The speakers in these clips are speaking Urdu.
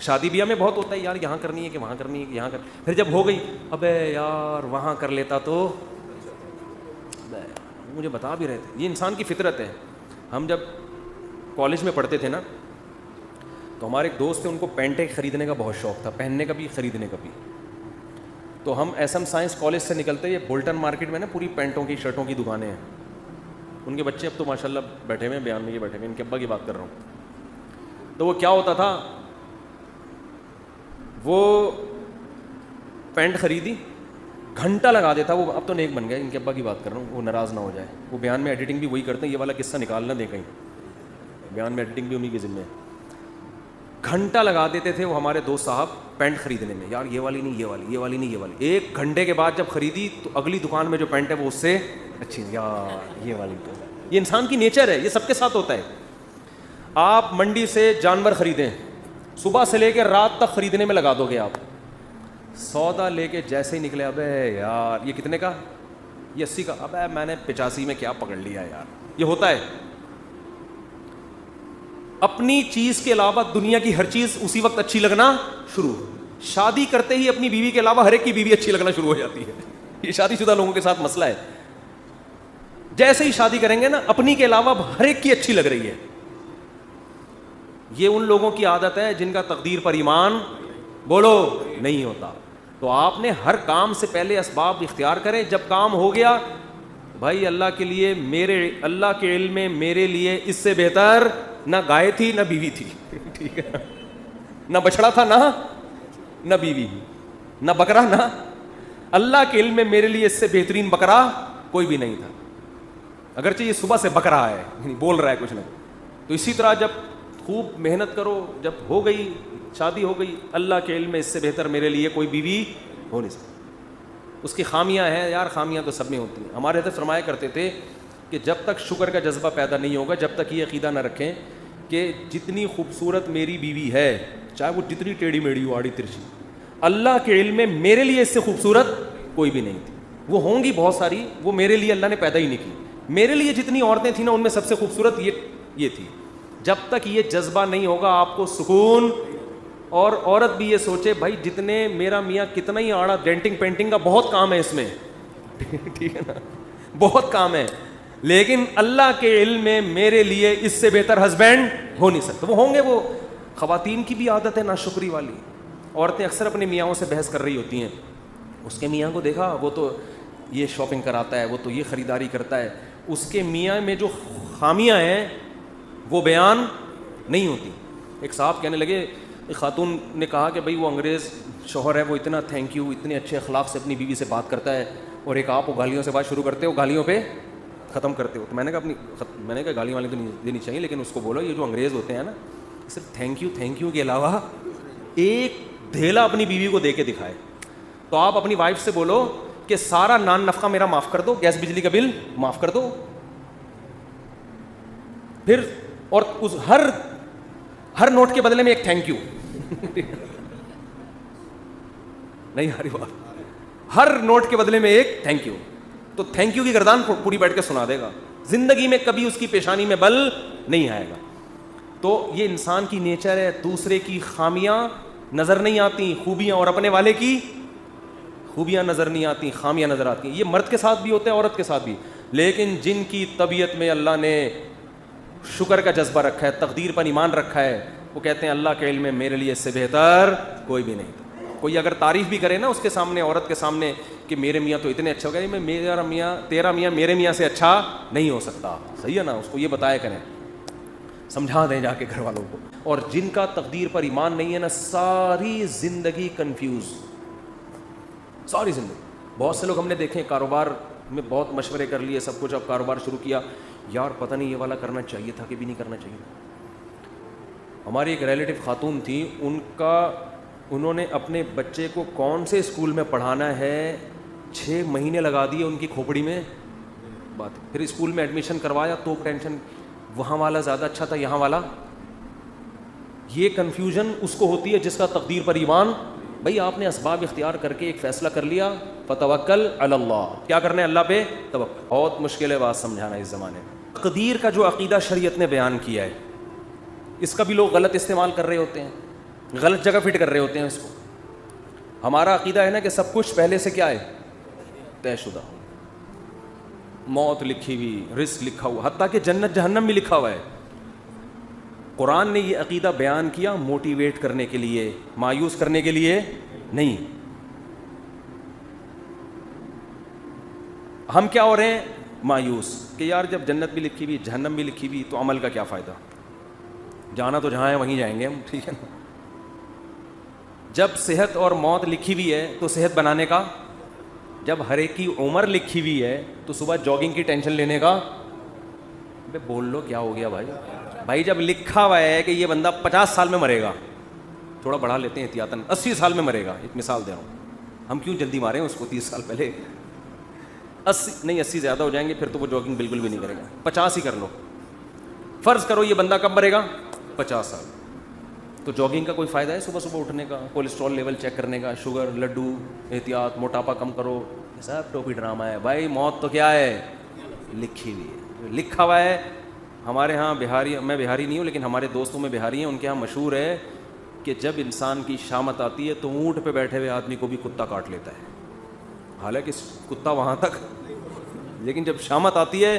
شادی بیاہ میں بہت ہوتا ہے یار، یہاں کرنی ہے کہ وہاں کرنی ہے کہ یہاں پھر جب ہو گئی ابے یار وہاں کر لیتا تو، مجھے بتا بھی رہے تھے یہ انسان کی فطرت ہے. ہم جب کالج میں پڑھتے تھے نا تو ہمارے ایک دوست تھے، ان کو پینٹیں خریدنے کا بہت شوق تھا، پہننے کا بھی خریدنے کا بھی. تو ہم ایس ایم سائنس کالج سے نکلتے، یہ بولٹن مارکیٹ میں نا پوری پینٹوں کی شرٹوں کی دکانیں ہیں. ان کے بچے اب تو ماشاء اللہ بیٹھے ہوئے ہیں بیان میں، یہ بیٹھے ہوئے، ان کے ابا کی بات کر رہا ہوں. تو وہ کیا ہوتا تھا، وہ پینٹ خریدی گھنٹہ لگا دیتا، وہ اب تو نیک بن گیا، ان کے ابا کی بات کر رہا ہوں، وہ ناراض نہ ہو جائے. وہ بیان میں ایڈیٹنگ بھی وہی کرتے ہیں، یہ والا قصہ نکالنا دے کہیں، بیان میں ایڈیٹنگ بھی انہیں کے ذمہ ہے. گھنٹہ لگا دیتے تھے وہ ہمارے دوست صاحب پینٹ خریدنے میں، یار یہ والی نہیں، یہ والی، یہ والی نہیں، یہ والی. ایک گھنٹے کے بعد جب خریدی تو اگلی دکان میں جو پینٹ ہے وہ اس سے اچھی، یار یہ والی. یہ انسان کی نیچر ہے، یہ سب کے ساتھ ہوتا ہے. آپ منڈی سے جانور خریدیں، صبح سے لے کے رات تک خریدنے میں لگا دو گے آپ، سودا لے کے جیسے ہی نکلے ابے یار یہ کتنے کا، یہ 80 کا، ابے میں نے 85 میں کیا پکڑ لیا یار. یہ ہوتا ہے. اپنی چیز کے علاوہ دنیا کی ہر چیز اسی وقت اچھی لگنا شروع. شادی کرتے ہی اپنی بیوی کے علاوہ ہر ایک کی بیوی اچھی لگنا شروع ہو جاتی ہے. یہ شادی شدہ لوگوں کے ساتھ مسئلہ ہے. جیسے ہی شادی کریں گے نا اپنی کے علاوہ ہر ایک کی اچھی لگ رہی ہے. یہ ان لوگوں کی عادت ہے جن کا تقدیر پر ایمان بولو نہیں ہوتا. تو آپ نے ہر کام سے پہلے اسباب اختیار کریں. جب کام ہو گیا بھائی اللہ کے لیے، میرے اللہ کے علم میں میرے لیے اس سے بہتر نہ گائے تھی نہ بیوی تھی، ٹھیک ہے، نہ بچڑا تھا نہ بیوی، نہ بکرا، نہ، اللہ کے علم میں میرے لیے اس سے بہترین بکرا کوئی بھی نہیں تھا. اگرچہ یہ صبح سے بک رہا ہے، بول رہا ہے کچھ نہیں. تو اسی طرح جب خوب محنت کرو، جب ہو گئی شادی ہو گئی، اللہ کے علم میں اس سے بہتر میرے لیے کوئی بیوی ہو نہیں سکتی. اس کی خامیاں ہیں یار، خامیاں تو سب میں ہوتی ہیں. ہمارے حضرت فرمایا کرتے تھے کہ جب تک شکر کا جذبہ پیدا نہیں ہوگا، جب تک یہ عقیدہ نہ رکھیں کہ جتنی خوبصورت میری بیوی ہے، چاہے وہ جتنی ٹیڑھی میڑھی ہو، آڑی ترچھی، اللہ کے علم میں میرے لیے اس سے خوبصورت کوئی بھی نہیں تھی. وہ ہوں گی بہت ساری، وہ میرے لیے اللہ نے پیدا ہی نہیں کی. میرے لیے جتنی عورتیں تھیں نا ان میں سب سے خوبصورت یہ تھی. جب تک یہ جذبہ نہیں ہوگا آپ کو سکون. اور عورت بھی یہ سوچے بھائی جتنے میرا میاں کتنا ہی آڑا، ڈینٹنگ پینٹنگ کا بہت کام ہے اس میں، ٹھیک ہے نا، بہت کام ہے، لیکن اللہ کے علم میں میرے لیے اس سے بہتر ہسبینڈ ہو نہیں سکتا. وہ ہوں گے. وہ خواتین کی بھی عادت ہے ناشکری والی. عورتیں اکثر اپنے میاں سے بحث کر رہی ہوتی ہیں، اس کے میاں کو دیکھا وہ تو یہ شاپنگ کراتا ہے، وہ تو یہ خریداری کرتا ہے. اس کے میاں میں جو خامیاں ہیں وہ بیان نہیں ہوتی. ایک صاحب کہنے لگے، ایک خاتون نے کہا کہ بھائی وہ انگریز شوہر ہے، وہ اتنا تھینک یو، اتنے اچھے اخلاق سے اپنی بیوی سے بات کرتا ہے، اور ایک آپ وہ گالیوں سے بات شروع کرتے ہو، گالیوں پہ ختم کرتے ہو. تو میں نے کہا گالیاں والی تو نہیں دینی چاہیے، لیکن اس کو بولو یہ جو انگریز ہوتے ہیں نا، صرف تھینک یو کے علاوہ ایک دھیلا اپنی بیوی کو دے کے دکھائے. تو آپ اپنی وائف سے بولو کہ سارا نان نفقہ میرا معاف کر دو، گیس بجلی کا بل معاف کر دو. پھر اور اس ہر نوٹ کے بدلے میں ایک تھینک یو. نہیں آ رہی بات، ہر نوٹ کے بدلے میں ایک تھینک یو. تو تھینک یو کی گردان پوری بیٹھ کے سنا دے گا. زندگی میں کبھی اس کی پیشانی میں بل نہیں آئے گا. تو یہ انسان کی نیچر ہے. دوسرے کی خامیاں نظر نہیں آتی، خوبیاں، اور اپنے والے کی خوبیاں نظر نہیں آتی، خامیاں نظر آتی ہیں. یہ مرد کے ساتھ بھی ہوتا ہے، عورت کے ساتھ بھی. لیکن جن کی طبیعت میں اللہ نے شکر کا جذبہ رکھا ہے، تقدیر پر ایمان رکھا ہے، وہ کہتے ہیں اللہ کے علم میں میرے لیے اس سے بہتر کوئی بھی نہیں. کوئی اگر تعریف بھی کرے نا اس کے سامنے، عورت کے سامنے، کہ میرے میاں تو اتنے اچھے ہو گئے، میرا میاں، تیرا میاں میرے میاں سے اچھا نہیں ہو سکتا، صحیح ہے نا، اس کو یہ بتایا کریں، سمجھا دیں جا کے گھر والوں کو. اور جن کا تقدیر پر ایمان نہیں ہے نا، ساری زندگی کنفیوز، ساری زندگی. بہت سے لوگ ہم نے دیکھے کاروبار میں بہت مشورے کر لیے، سب کچھ، اب کاروبار شروع کیا، یار پتہ نہیں یہ والا کرنا چاہیے تھا کہ بھی نہیں کرنا چاہیے. ہماری ایک ریلیٹیو خاتون تھی، انہوں نے اپنے بچے کو کون سے اسکول میں پڑھانا ہے 6 مہینے لگا دیے ان کی کھوپڑی میں بات. پھر اسکول میں ایڈمیشن کروایا تو ٹینشن، وہاں والا زیادہ اچھا تھا یہاں والا. یہ کنفیوژن اس کو ہوتی ہے جس کا تقدیر پر ایمان. بھائی آپ نے اسباب اختیار کر کے ایک فیصلہ کر لیا، فتوکل علی اللہ، کیا کرنا ہے؟ اللہ پہ توکل. بہت مشکل ہے بات سمجھانا اس زمانے میں. تقدیر کا جو عقیدہ شریعت نے بیان کیا ہے، اس کا بھی لوگ غلط استعمال کر رہے ہوتے ہیں. غلط جگہ فٹ کر رہے ہوتے ہیں اس کو. ہمارا عقیدہ ہے نا کہ سب کچھ پہلے سے کیا ہے, طے شدہ, موت لکھی ہوئی, رزق لکھا ہوا, حتیٰ کہ جنت جہنم بھی لکھا ہوا ہے. قرآن نے یہ عقیدہ بیان کیا موٹیویٹ کرنے کے لیے, مایوس کرنے کے لیے نہیں. ہم کیا ہو رہے ہیں, مایوس, کہ یار جب جنت بھی لکھی ہوئی جہنم بھی لکھی ہوئی تو عمل کا کیا فائدہ, جانا تو جہاں ہے وہیں جائیں گے ہم, ٹھیک ہے نا. جب صحت اور موت لکھی ہوئی ہے تو صحت بنانے کا, جب ہر ایک کی عمر لکھی ہوئی ہے تو صبح جاگنگ کی ٹینشن لینے کا. بے بول لو کیا ہو گیا بھائی. بھائی جب لکھا ہوا ہے کہ یہ بندہ 50 سال میں مرے گا, تھوڑا بڑھا لیتے ہیں احتیاطاً, 80 سال میں مرے گا, ایک مثال دے رہا ہوں, ہم کیوں جلدی مارے ہیں اس کو 30 سال پہلے. 80 زیادہ ہو جائیں گے پھر تو وہ جاگنگ بالکل بھی نہیں کرے گا, 50 ہی کر لو. فرض کرو یہ بندہ کب مرے گا, 50 سال. تو جاگنگ کا کوئی فائدہ ہے صبح صبح اٹھنے کا, کولیسٹرول لیول چیک کرنے کا, شوگر, لڈو, احتیاط, موٹاپا کم کرو, یہ سب ٹوپی ڈرامہ ہے. بھائی موت تو کیا ہے, لکھی ہوئی ہے, لکھا ہوا ہے. ہمارے ہاں بہاری, میں بہاری نہیں ہوں لیکن ہمارے دوستوں میں بہاری ہیں, ان کے ہاں مشہور ہے کہ جب انسان کی شامت آتی ہے تو اونٹ پہ بیٹھے ہوئے آدمی کو بھی کتا کاٹ لیتا ہے, حالانکہ کتا وہاں تک, لیکن جب شامت آتی ہے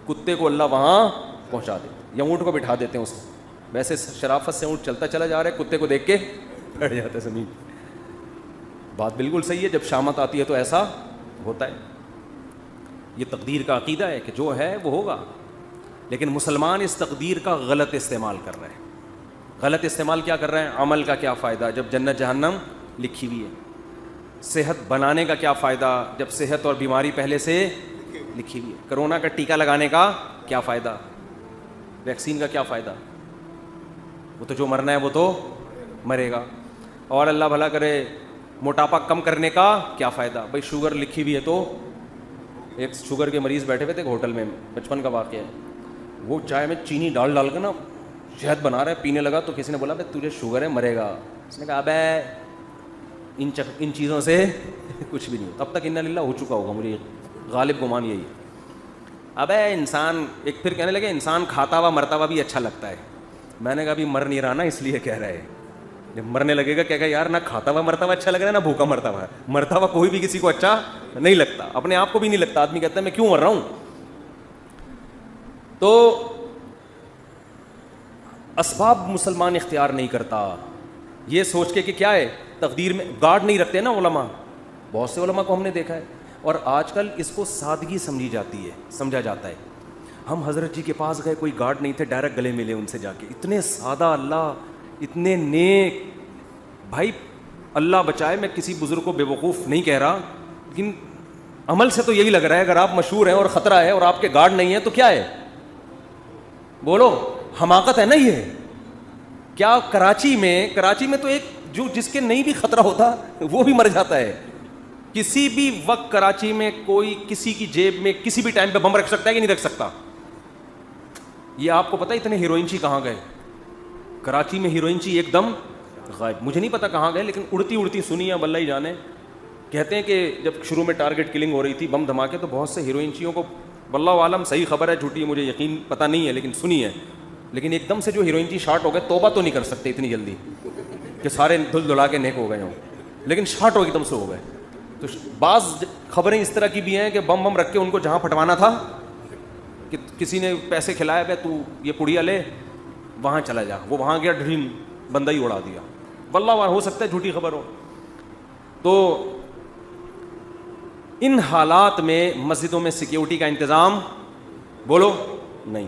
کتے کو اللہ وہاں پہنچا دیتے یا اونٹ کو بٹھا دیتے ہیں اس کو. ویسے شرافت سے اونٹ چلتا چلا جا رہا ہے, کتے کو دیکھ کے بیٹھ جاتا ہے زمین. بات بالکل صحیح ہے, جب شامت آتی ہے تو ایسا ہوتا ہے. یہ تقدیر کا عقیدہ ہے کہ جو ہے وہ ہوگا, لیکن مسلمان اس تقدیر کا غلط استعمال کر رہے ہیں. غلط استعمال کیا کر رہے ہیں, عمل کا کیا فائدہ جب جنت جہنم لکھی ہوئی ہے. صحت بنانے کا کیا فائدہ جب صحت اور بیماری پہلے سے لکھی ہوئی ہے. کرونا کا ٹیکہ لگانے کا کیا فائدہ, ویکسین کا کیا فائدہ, وہ تو جو مرنا ہے وہ تو مرے گا. اور اللہ بھلا کرے موٹاپا کم کرنے کا کیا فائدہ. بھائی شوگر لکھی ہوئی ہے تو ایک شوگر کے مریض بیٹھے ہوئے تھے ہوٹل میں, بچپن کا واقعہ ہے, وہ چائے میں چینی ڈال ڈال کے نا شہد بنا رہا ہے, پینے لگا تو کسی نے بولا بھائی تجھے شوگر ہے مرے گا. اس نے کہا ابے ان چیزوں سے کچھ بھی نہیں. تب تک انا للہ ہو چکا ہوگا, مجھے غالب گمان یہی ہے. ابے انسان, ایک پھر کہنے لگے انسان کھاتا ہوا مرتا ہوا بھی اچھا لگتا ہے. میں نے کہا ابھی مر نہیں رہا نا اس لیے کہہ رہا ہے, جب مرنے لگے گا کیا کہ یار نہ کھاتا ہوا مرتا ہوا اچھا لگ رہا ہے نہ بھوکا مرتا ہوا. مرتا ہوا کوئی بھی کسی کو اچھا نہیں لگتا, اپنے آپ کو بھی نہیں لگتا. آدمی کہتا ہے میں کیوں مر رہا ہوں. تو اسباب مسلمان اختیار نہیں کرتا, یہ سوچ کے کہ کیا ہے تقدیر میں گارڈ نہیں رکھتے نا علماء. بہت سے علماء کو ہم نے دیکھا ہے, اور آج کل اس کو سادگی سمجھی جاتی ہے, سمجھا جاتا ہے. ہم حضرت جی کے پاس گئے, کوئی گارڈ نہیں تھے, ڈائریکٹ گلے ملے ان سے جا کے, اتنے سادہ اللہ, اتنے نیک. بھائی اللہ بچائے, میں کسی بزرگ کو بے وقوف نہیں کہہ رہا, لیکن عمل سے تو یہی لگ رہا ہے اگر آپ مشہور ہیں اور خطرہ ہے اور آپ کے گارڈ نہیں ہیں تو کیا ہے, بولو حماقت ہے نا یہ. کیا کراچی میں تو ایک جو جس کے نہیں بھی خطرہ ہوتا وہ بھی مر جاتا ہے. کسی بھی وقت کراچی میں کوئی کسی کی جیب میں کسی بھی ٹائم پہ بم رکھ سکتا ہے کہ نہیں رکھ سکتا. یہ آپ کو پتا اتنے ہیروئن چی کہاں گئے, کراچی میں ہیروئن چی ایک دم غائب. مجھے نہیں پتا کہاں گئے, لیکن اڑتی سنی ہے اللہ ہی جانے. کہتے ہیں کہ جب شروع میں ٹارگٹ کلنگ ہو رہی تھی, بم دھماکے, تو بہت سے ہیروئن چیوں کو, واللہ عالم صحیح خبر ہے جھوٹی مجھے یقین پتہ نہیں ہے لیکن سنی ہے, لیکن ایک دم سے جو ہیروئن چی شارٹ ہو گئے, توبہ تو نہیں کر سکتے اتنی جلدی کہ سارے دھل دھلا کے نیک ہو گئے ہوں, لیکن شارٹ ایک دم سے ہو گئے. تو بعض خبریں اس طرح کی بھی ہیں کہ بم رکھ کے ان کو جہاں پھٹوانا تھا, کہ کسی نے پیسے کھلائے پہ تو یہ پڑیا لے وہاں چلا جا, وہ وہاں گیا ڈریم بندہ ہی اڑا دیا. واللہ ہو سکتا ہے جھوٹی خبر ہو. تو ان حالات میں مسجدوں میں سیکیورٹی کا انتظام بولو نہیں.